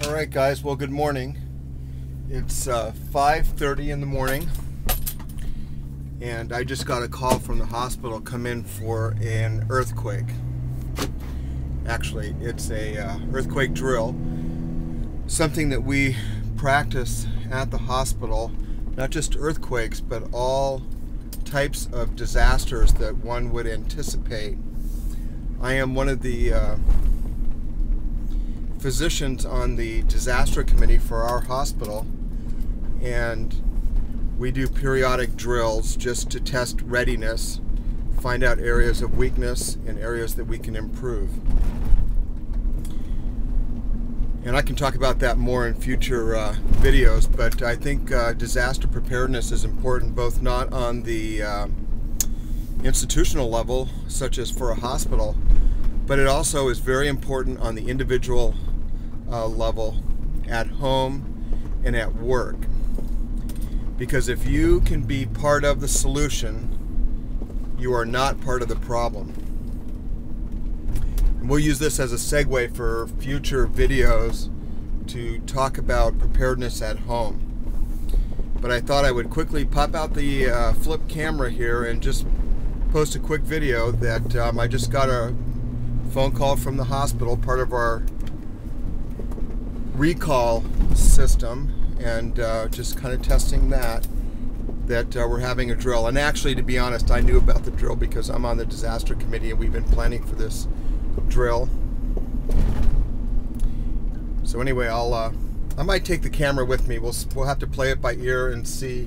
Alright guys, well good morning. It's 5:30 in the morning and I just got a call from the hospital, come in for an earthquake. Actually, it's a earthquake drill, something that we practice at the hospital, not just earthquakes but all types of disasters that one would anticipate. I am one of the physicians on the disaster committee for our hospital, and we do periodic drills just to test readiness, find out areas of weakness and areas that we can improve. And I can talk about that more in future videos, but I think disaster preparedness is important, both not on the institutional level, such as for a hospital, but it also is very important on the individual level, at home and at work. Because if you can be part of the solution, you are not part of the problem. And we'll use this as a segue for future videos to talk about preparedness at home. But I thought I would quickly pop out the flip camera here and just post a quick video that I just got a phone call from the hospital, part of our recall system, and just kind of testing that we're having a drill. And actually, to be honest, I knew about the drill because I'm on the disaster committee and we've been planning for this drill. So anyway, I might take the camera with me. We'll have to play it by ear and see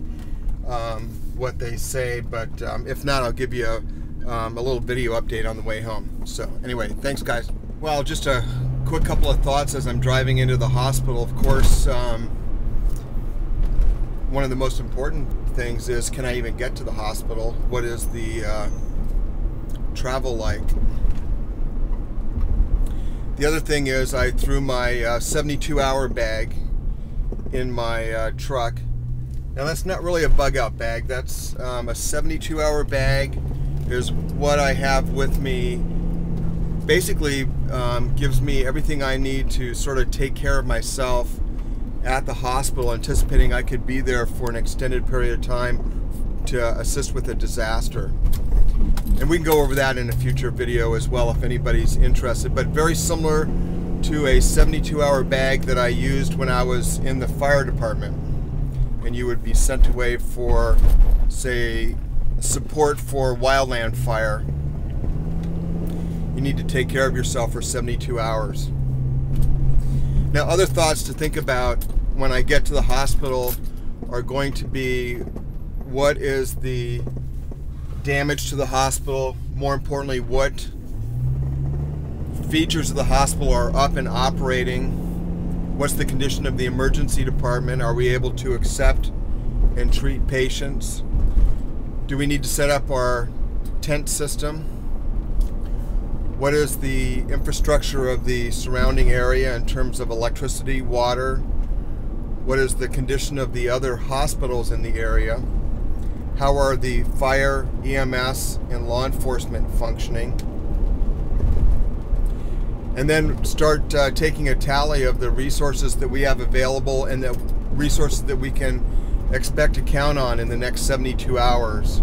what they say, but if not, I'll give you a little video update on the way home. So anyway, thanks guys. Well, just a quick couple of thoughts as I'm driving into the hospital. Of course, one of the most important things is, can I even get to the hospital? What is the travel like? The other thing is, I threw my 72-hour bag in my truck. Now that's not really a bug out bag, that's a 72-hour bag is what I have with me. Basically gives me everything I need to sort of take care of myself at the hospital, anticipating I could be there for an extended period of time to assist with a disaster. And we can go over that in a future video as well if anybody's interested, but very similar to a 72-hour bag that I used when I was in the fire department, and you would be sent away for, say, support for wildland fire. You need to take care of yourself for 72 hours. Now, other thoughts to think about when I get to the hospital are going to be, what is the damage to the hospital? More importantly, what features of the hospital are up and operating? What's the condition of the emergency department? Are we able to accept and treat patients? Do we need to set up our tent system? What is the infrastructure of the surrounding area in terms of electricity, water? What is the condition of the other hospitals in the area? How are the fire, EMS, and law enforcement functioning? And then start taking a tally of the resources that we have available and the resources that we can expect to count on in the next 72 hours.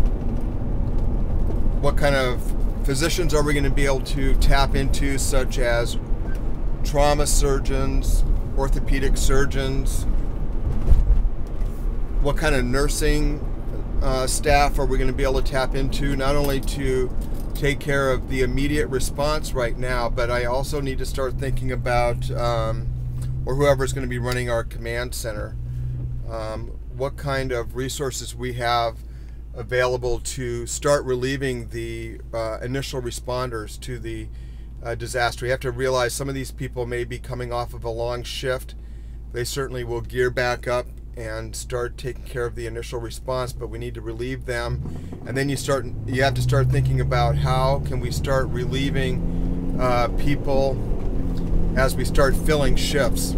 What kind of physicians are we going to be able to tap into, such as trauma surgeons, orthopedic surgeons? What kind of nursing staff are we going to be able to tap into, not only to take care of the immediate response right now, but I also need to start thinking about, or whoever's going to be running our command center, what kind of resources we have available to start relieving the initial responders to the disaster. You have to realize some of these people may be coming off of a long shift. They certainly will gear back up and start taking care of the initial response, but we need to relieve them. And then you have to start thinking about, how can we start relieving people as we start filling shifts.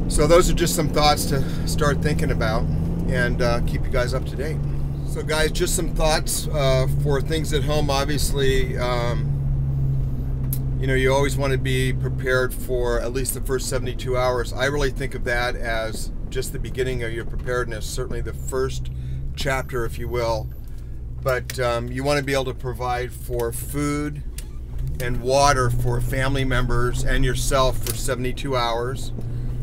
So those are just some thoughts to start thinking about, and keep you guys up to date. So guys, just some thoughts for things at home. Obviously, You know, you always want to be prepared for at least the first 72 hours. I really think of that as just the beginning of your preparedness, certainly the first chapter, if you will. But you want to be able to provide for food and water for family members and yourself for 72 hours.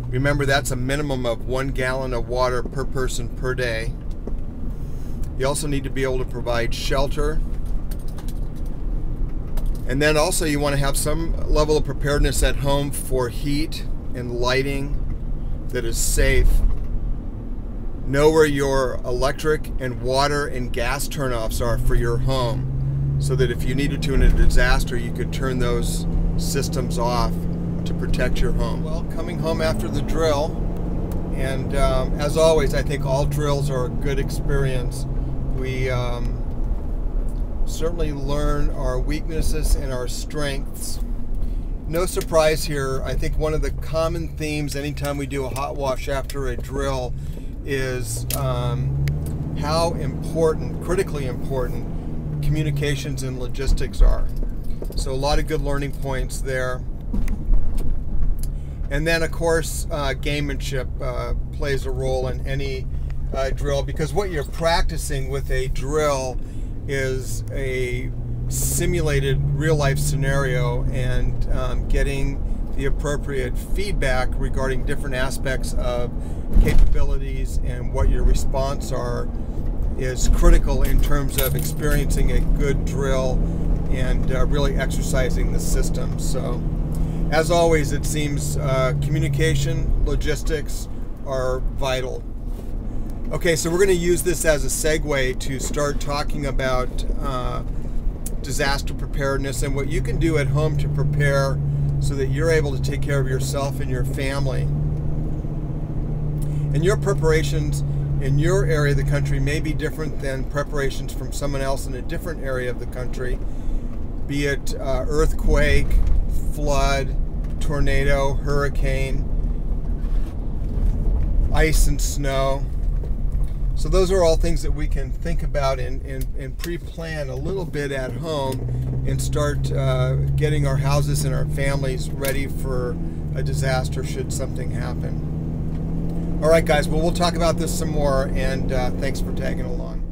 Remember, that's a minimum of 1 gallon of water per person per day. You also need to be able to provide shelter. And then also you want to have some level of preparedness at home for heat and lighting that is safe. Know where your electric and water and gas turnoffs are for your home, so that if you needed to in a disaster, you could turn those systems off to protect your home. Well, coming home after the drill, and as always, I think all drills are a good experience. We certainly learn our weaknesses and our strengths. No surprise here. I think one of the common themes anytime we do a hot wash after a drill is how important, critically important, communications and logistics are. So a lot of good learning points there. And then of course gamemanship plays a role in any drill, because what you're practicing with a drill is a simulated real-life scenario, and getting the appropriate feedback regarding different aspects of capabilities and what your response are is critical in terms of experiencing a good drill and really exercising the system. So as always, it seems communication, logistics are vital. Okay, so we're going to use this as a segue to start talking about disaster preparedness and what you can do at home to prepare so that you're able to take care of yourself and your family. And your preparations in your area of the country may be different than preparations from someone else in a different area of the country, be it earthquake, flood, tornado, hurricane, ice and snow. So those are all things that we can think about and pre-plan a little bit at home and start getting our houses and our families ready for a disaster should something happen. All right, guys, well, we'll talk about this some more, and thanks for tagging along.